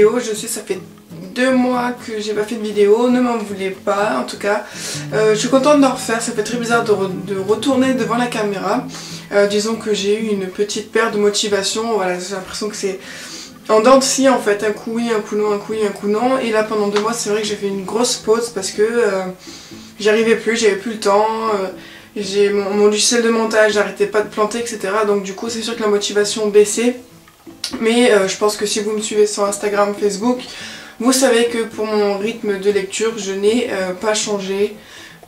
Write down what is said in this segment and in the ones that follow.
vidéo. Je sais, ça fait 2 mois que j'ai pas fait de vidéo, ne m'en voulez pas en tout cas. Je suis contente d'en refaire, ça fait très bizarre de retourner devant la caméra. Disons que j'ai eu une petite perte de motivation, voilà, j'ai l'impression que c'est en dents de scie en fait, un coup oui, un coup non, un coup oui, un coup non. Et là pendant 2 mois c'est vrai que j'ai fait une grosse pause parce que j'y arrivais plus, j'avais plus le temps. J'ai mon logiciel de montage, j'arrêtais pas de planter, etc. Donc du coup c'est sûr que la motivation baissait. Mais je pense que si vous me suivez sur Instagram, Facebook, vous savez que pour mon rythme de lecture, je n'ai pas changé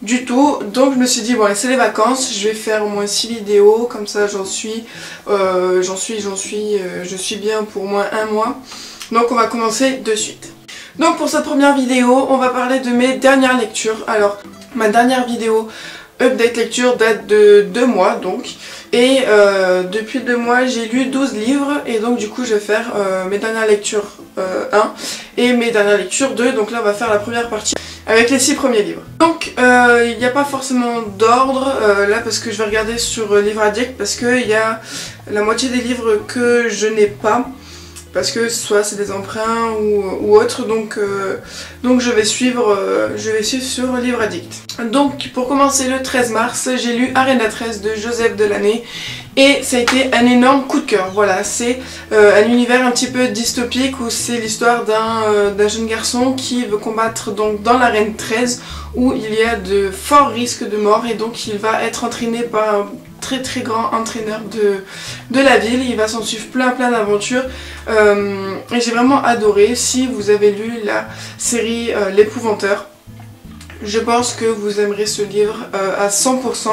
du tout. Donc je me suis dit, bon allez, c'est les vacances, je vais faire au moins 6 vidéos, comme ça je suis bien pour au moins 1 mois. Donc on va commencer de suite. Donc pour cette première vidéo, on va parler de mes dernières lectures. Alors, ma dernière vidéo update lecture date de 2 mois donc. Et depuis 2 mois j'ai lu 12 livres et donc du coup je vais faire mes dernières lectures 1 et mes dernières lectures 2. Donc là on va faire la première partie avec les 6 premiers livres. Donc il n'y a pas forcément d'ordre là parce que je vais regarder sur Livre Addict parce qu'il y a la moitié des livres que je n'ai pas. Parce que soit c'est des emprunts ou autre, donc je vais suivre sur Livre Addict. Donc pour commencer le 13 mars, j'ai lu Arena 13 de Joseph Delaney et ça a été un énorme coup de cœur. Voilà, c'est un univers un petit peu dystopique où c'est l'histoire d'un jeune garçon qui veut combattre donc dans l'arène 13 où il y a de forts risques de mort et donc il va être entraîné par un très grand entraîneur de la ville. Il va s'en suivre plein d'aventures et j'ai vraiment adoré. Si vous avez lu la série L'Épouvanteur, je pense que vous aimerez ce livre à 100%.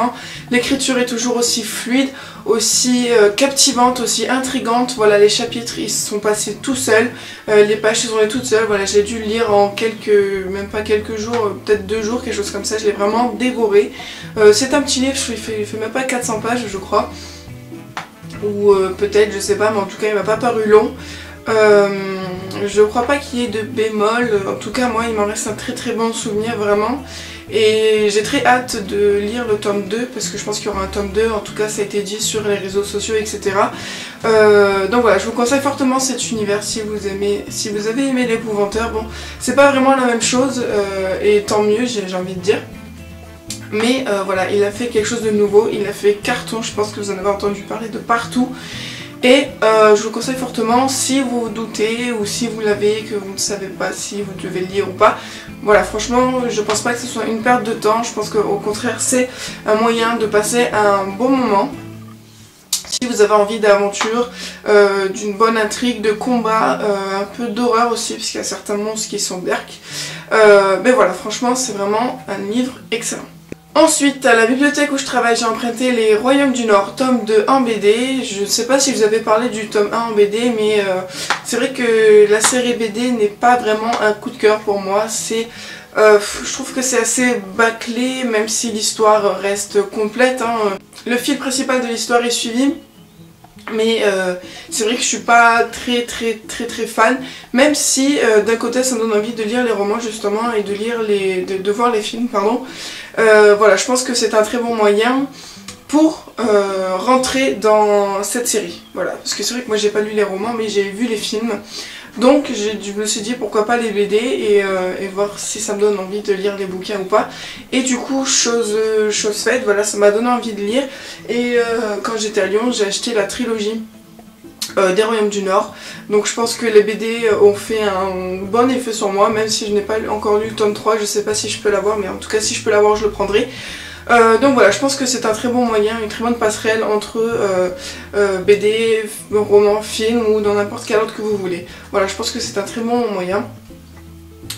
L'écriture est toujours aussi fluide, aussi captivante, aussi intrigante. Voilà, les chapitres ils sont passés tout seuls, les pages sont allées toutes seules. Voilà, j'ai dû le lire en même pas quelques jours, peut-être 2 jours, quelque chose comme ça. Je l'ai vraiment dévoré. C'est un petit livre, il fait même pas 400 pages je crois. Ou peut-être, je sais pas, mais en tout cas il m'a pas paru long. Je crois pas qu'il y ait de bémol, en tout cas moi il m'en reste un très bon souvenir vraiment. Et j'ai très hâte de lire le tome 2 parce que je pense qu'il y aura un tome 2, en tout cas ça a été dit sur les réseaux sociaux etc. Donc voilà, je vous conseille fortement cet univers si vous avez aimé L'Épouvanteur. Bon, c'est pas vraiment la même chose et tant mieux j'ai envie de dire. Mais voilà, il a fait quelque chose de nouveau, il a fait carton, je pense que vous en avez entendu parler de partout. Et je vous conseille fortement, si vous doutez ou si vous l'avez, que vous ne savez pas si vous devez le lire ou pas. Voilà, franchement, je pense pas que ce soit une perte de temps, je pense qu'au contraire c'est un moyen de passer un bon moment. Si vous avez envie d'aventure, d'une bonne intrigue, de combat, un peu d'horreur aussi, parce qu'il y a certains monstres qui sont berk. Mais voilà, franchement c'est vraiment un livre excellent. Ensuite, à la bibliothèque où je travaille, j'ai emprunté Les Royaumes du Nord, tome 2 en BD. Je ne sais pas si je vous avais parlé du tome 1 en BD, mais c'est vrai que la série BD n'est pas vraiment un coup de cœur pour moi. Je trouve que c'est assez bâclé, même si l'histoire reste complète. Le fil principal de l'histoire est suivi. Mais c'est vrai que je suis pas très fan, même si d'un côté ça me donne envie de lire les romans justement et de lire de voir les films pardon. Voilà, je pense que c'est un très bon moyen pour rentrer dans cette série. Voilà, parce que c'est vrai que moi j'ai pas lu les romans mais j'ai vu les films. Donc je me suis dit pourquoi pas les BD et voir si ça me donne envie de lire les bouquins ou pas. Et du coup, chose faite, voilà, ça m'a donné envie de lire. Et quand j'étais à Lyon, j'ai acheté la trilogie des Royaumes du Nord. Donc je pense que les BD ont fait un bon effet sur moi, même si je n'ai pas encore lu le tome 3, je sais pas si je peux l'avoir, mais en tout cas si je peux l'avoir je le prendrai. Donc voilà, je pense que c'est un très bon moyen, une très bonne passerelle entre BD, roman, film ou dans n'importe quel autre que vous voulez. Voilà, je pense que c'est un très bon moyen.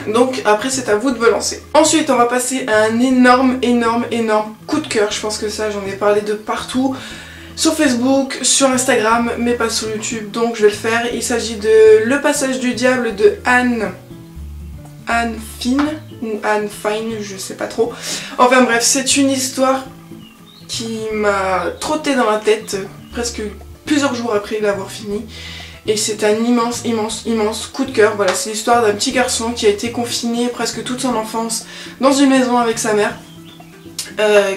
Donc après c'est à vous de vous lancer. Ensuite on va passer à un énorme coup de cœur. Je pense que ça j'en ai parlé de partout. Sur Facebook, sur Instagram, mais pas sur YouTube, donc je vais le faire. Il s'agit de Le Passage du Diable de Anne Fine ou Anne Fine, je sais pas trop. Enfin bref, c'est une histoire qui m'a trotté dans la tête presque plusieurs jours après l'avoir fini. Et c'est un immense coup de cœur. Voilà, c'est l'histoire d'un petit garçon qui a été confiné presque toute son enfance dans une maison avec sa mère.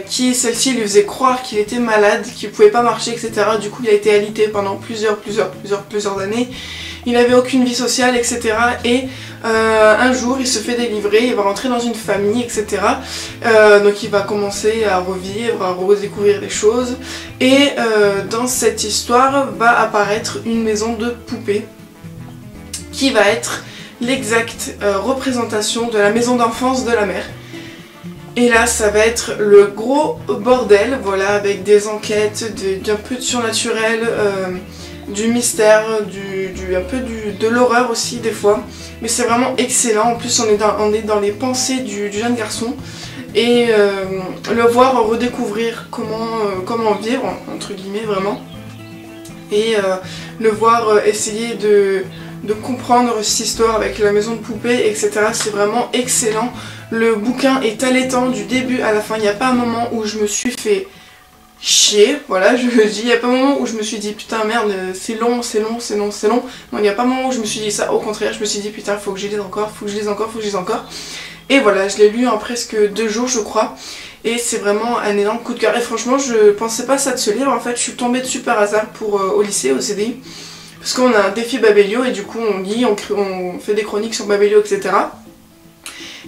Celle-ci lui faisait croire qu'il était malade, qu'il pouvait pas marcher, etc. Du coup il a été alité pendant plusieurs années. il n'avait aucune vie sociale, etc. Et un jour il se fait délivrer, il va rentrer dans une famille, etc. Donc il va commencer à revivre, à redécouvrir des choses. Et dans cette histoire va apparaître une maison de poupées qui va être l'exacte représentation de la maison d'enfance de la mère. Et là ça va être le gros bordel, voilà, avec des enquêtes, d'un peu de surnaturel, du mystère, un peu de l'horreur aussi des fois. Mais c'est vraiment excellent, en plus on est dans les pensées du jeune garçon. Et le voir redécouvrir comment vivre, entre guillemets vraiment. Et le voir essayer de comprendre cette histoire avec la maison de poupées, etc. C'est vraiment excellent. Le bouquin est alléchant du début à la fin. Il n'y a pas un moment où je me suis fait chier, voilà, je le dis. Il n'y a pas un moment où je me suis dit putain merde, c'est long, c'est long, c'est long, c'est long. Non, il n'y a pas un moment où je me suis dit ça. Au contraire, je me suis dit putain, faut que je lise encore, faut que je lise encore, faut que je lise encore. Et voilà, je l'ai lu en presque 2 jours je crois. Et c'est vraiment un énorme coup de cœur. Et franchement, je pensais pas ça de ce livre. En fait, je suis tombée dessus par hasard au lycée, au CDI. Parce qu'on a un défi Babelio et du coup on lit, on fait des chroniques sur Babelio, etc.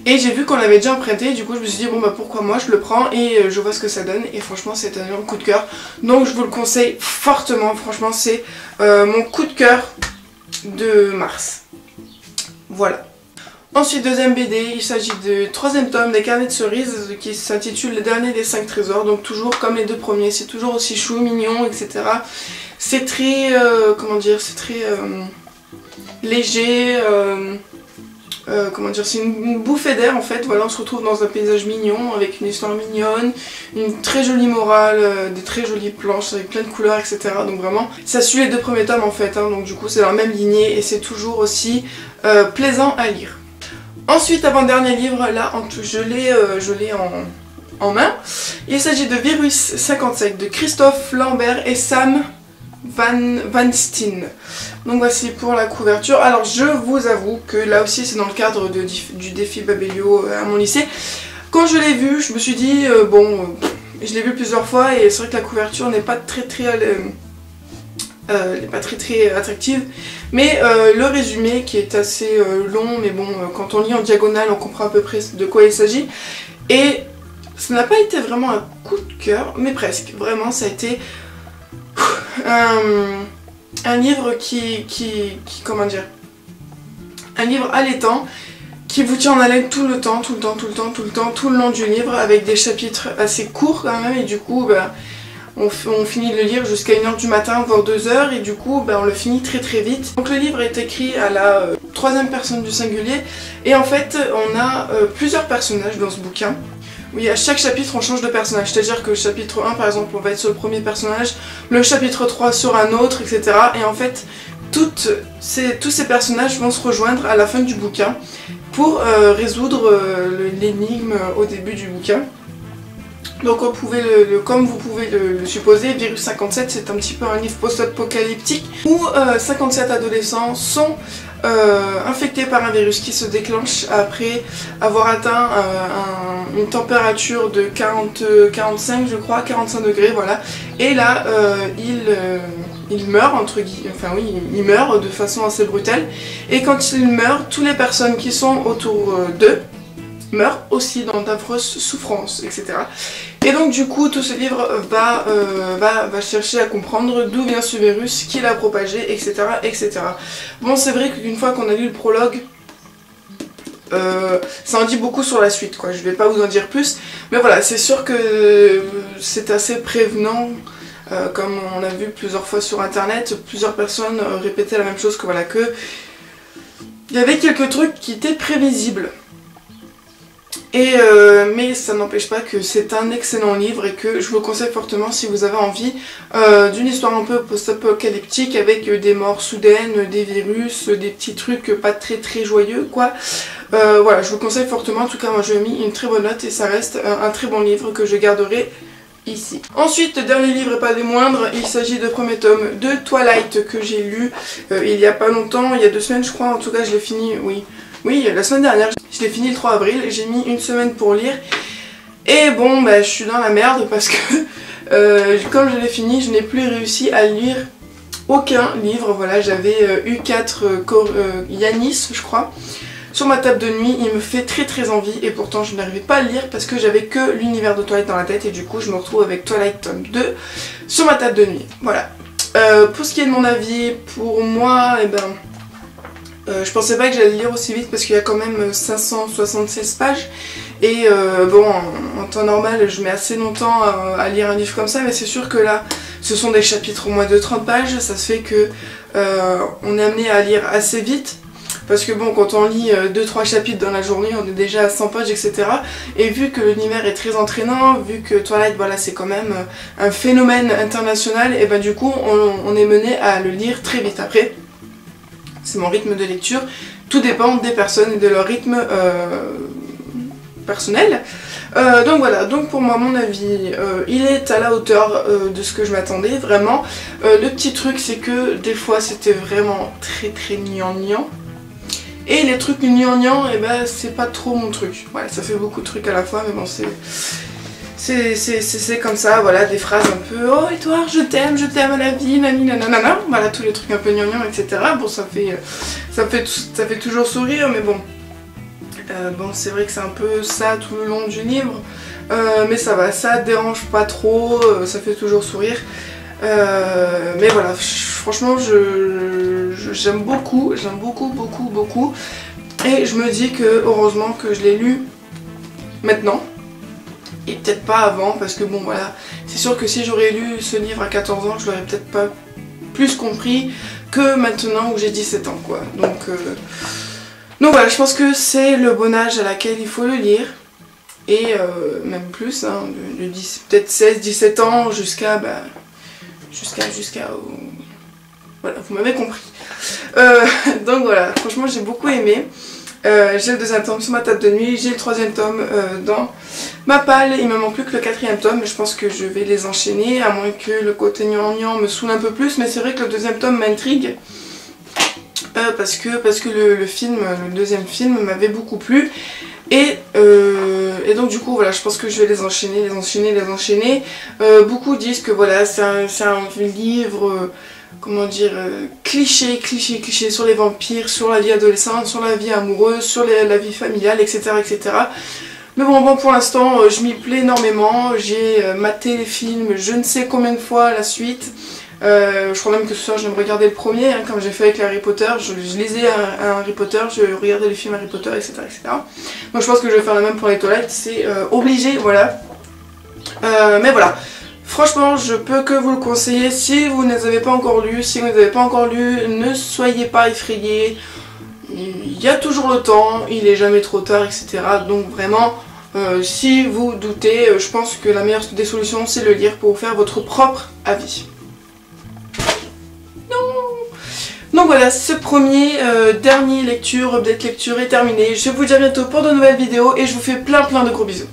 Et j'ai vu qu'on l'avait déjà emprunté, du coup je me suis dit bon bah pourquoi moi, je le prends et je vois ce que ça donne. Et franchement c'est un énorme coup de cœur. Donc je vous le conseille fortement, franchement c'est mon coup de cœur de mars. Voilà. Ensuite, deuxième BD, il s'agit du 3e tome des Carnets de cerises qui s'intitule Le dernier des 5 trésors. Donc toujours comme les 2 premiers, c'est toujours aussi chou, mignon, etc. C'est très, comment dire, c'est très léger, comment dire, c'est une bouffée d'air en fait. Voilà, on se retrouve dans un paysage mignon avec une histoire mignonne, une très jolie morale, des très jolies planches avec plein de couleurs, etc. Donc vraiment, ça suit les 2 premiers tomes en fait, hein, donc du coup c'est dans la même lignée et c'est toujours aussi plaisant à lire. Ensuite, avant-dernier livre, là je l'ai en main. Il s'agit de Virus 57 de Christophe Lambert et Sam Van Steen. Donc voici pour la couverture. Alors je vous avoue que là aussi c'est dans le cadre du défi Babelio à mon lycée. Quand je l'ai vu, je me suis dit bon, je l'ai vu plusieurs fois et c'est vrai que la couverture n'est pas très attractive, mais le résumé qui est assez long, mais bon, quand on lit en diagonale on comprend à peu près de quoi il s'agit. Et ça n'a pas été vraiment un coup de cœur, mais presque, vraiment ça a été un livre comment dire, un livre allaitant qui vous tient en haleine tout le temps, tout le long du livre, avec des chapitres assez courts quand même, et du coup bah, on finit de le lire jusqu'à 1h du matin, voire 2h, et du coup bah, on le finit très vite. Donc le livre est écrit à la 3e personne du singulier, et en fait on a plusieurs personnages dans ce bouquin. Oui, à chaque chapitre on change de personnage, c'est-à-dire que le chapitre 1 par exemple on va être sur le premier personnage, le chapitre 3 sur un autre, etc. Et en fait tous ces personnages vont se rejoindre à la fin du bouquin pour résoudre l'énigme au début du bouquin. Donc comme vous pouvez le supposer, Virus 57 c'est un petit peu un livre post-apocalyptique où 57 adolescents sont infectés par un virus qui se déclenche après avoir atteint une température de 45 je crois, 45 degrés, voilà. Et là il meurt, entre guillemets, enfin oui, il meurt de façon assez brutale. Et quand il meurt, toutes les personnes qui sont autour d'eux meurent aussi dans d'affreuses souffrances, etc. Et donc du coup tout ce livre va chercher à comprendre d'où vient ce virus, qui l'a propagé, etc. etc. Bon, c'est vrai qu'une fois qu'on a lu le prologue, ça en dit beaucoup sur la suite, quoi. Je vais pas vous en dire plus, mais voilà, c'est sûr que c'est assez prévenant. Comme on a vu plusieurs fois sur internet, plusieurs personnes répétaient la même chose, que voilà, que il y avait quelques trucs qui étaient prévisibles. Mais ça n'empêche pas que c'est un excellent livre et que je vous le conseille fortement si vous avez envie d'une histoire un peu post-apocalyptique avec des morts soudaines, des virus, des petits trucs pas très joyeux, quoi. Voilà, je vous le conseille fortement. En tout cas moi je lui ai mis une très bonne note et ça reste un très bon livre que je garderai ici. Ensuite, dernier livre et pas des moindres, il s'agit de premier tome de Twilight que j'ai lu il y a pas longtemps, il y a 2 semaines je crois. En tout cas je l'ai fini, oui, la semaine dernière. Je l'ai fini le 3 avril, j'ai mis 1 semaine pour lire. Et bon, bah, je suis dans la merde parce que comme je l'ai fini, je n'ai plus réussi à le lire aucun livre. Voilà, j'avais U4 Yanis, je crois, sur ma table de nuit. Il me fait très envie et pourtant je n'arrivais pas à le lire parce que j'avais que l'univers de Twilight dans la tête et du coup je me retrouve avec Twilight tome 2 sur ma table de nuit. Voilà. Pour ce qui est de mon avis, pour moi, je pensais pas que j'allais lire aussi vite parce qu'il y a quand même 576 pages et bon, en temps normal je mets assez longtemps à lire un livre comme ça, mais c'est sûr que là ce sont des chapitres au moins de 30 pages, ça se fait que on est amené à lire assez vite parce que bon, quand on lit 2-3 chapitres dans la journée on est déjà à 100 pages, etc. Et vu que l'univers est très entraînant, vu que Twilight, voilà, c'est quand même un phénomène international, et ben du coup on est mené à le lire très vite. Après, c'est mon rythme de lecture, tout dépend des personnes et de leur rythme personnel. Donc voilà, donc pour moi, mon avis, il est à la hauteur de ce que je m'attendais, vraiment. Le petit truc, c'est que des fois, c'était vraiment très gnangnan. Et les trucs gnangnan, et ben, c'est pas trop mon truc. Voilà, ça fait beaucoup de trucs à la fois, mais bon, c'est comme ça, voilà, des phrases un peu « Oh Edouard, je t'aime à la vie, nani nanana », voilà, tous les trucs un peu gnangnan, etc. Bon, ça fait toujours sourire, mais bon, c'est vrai que c'est un peu ça tout le long du livre, mais ça va, ça dérange pas trop, ça fait toujours sourire. Mais voilà, franchement, j'aime beaucoup, et je me dis que heureusement que je l'ai lu maintenant. Et peut-être pas avant, parce que bon voilà, c'est sûr que si j'aurais lu ce livre à 14 ans, je l'aurais peut-être pas plus compris que maintenant où j'ai 17 ans, quoi. Donc voilà, je pense que c'est le bon âge à laquelle il faut le lire. Et même plus, hein, peut-être 16-17 ans jusqu'à... Voilà, vous m'avez compris. Donc voilà, franchement j'ai beaucoup aimé. J'ai le deuxième tome sur ma table de nuit, j'ai le troisième tome dans ma palle, il me manque plus que le quatrième tome, mais je pense que je vais les enchaîner, à moins que le côté gnangnan me saoule un peu plus, mais c'est vrai que le deuxième tome m'intrigue, parce que le deuxième film m'avait beaucoup plu, et donc du coup voilà, je pense que je vais les enchaîner. Beaucoup disent que voilà, c'est un livre... comment dire, cliché sur les vampires, sur la vie adolescente, sur la vie amoureuse, sur la vie familiale, etc. Mais bon, pour l'instant, je m'y plais énormément. J'ai maté les films je ne sais combien de fois à la suite. Je crois même que ce soir, je vais me regarder le premier, hein, comme j'ai fait avec les Harry Potter. Je lisais un Harry Potter, je regardais les films Harry Potter, etc. Donc je pense que je vais faire la même pour les Twilight, c'est obligé, voilà. Mais voilà. Franchement, je peux que vous le conseiller si vous ne les avez pas encore lus. Si vous ne les avez pas encore lus, ne soyez pas effrayés. Il y a toujours le temps, il est jamais trop tard, etc. Donc vraiment, si vous doutez, je pense que la meilleure des solutions, c'est le lire pour vous faire votre propre avis. Non. Donc voilà, ce premier, dernier lecture, update lecture est terminé. Je vous dis à bientôt pour de nouvelles vidéos et je vous fais plein de gros bisous.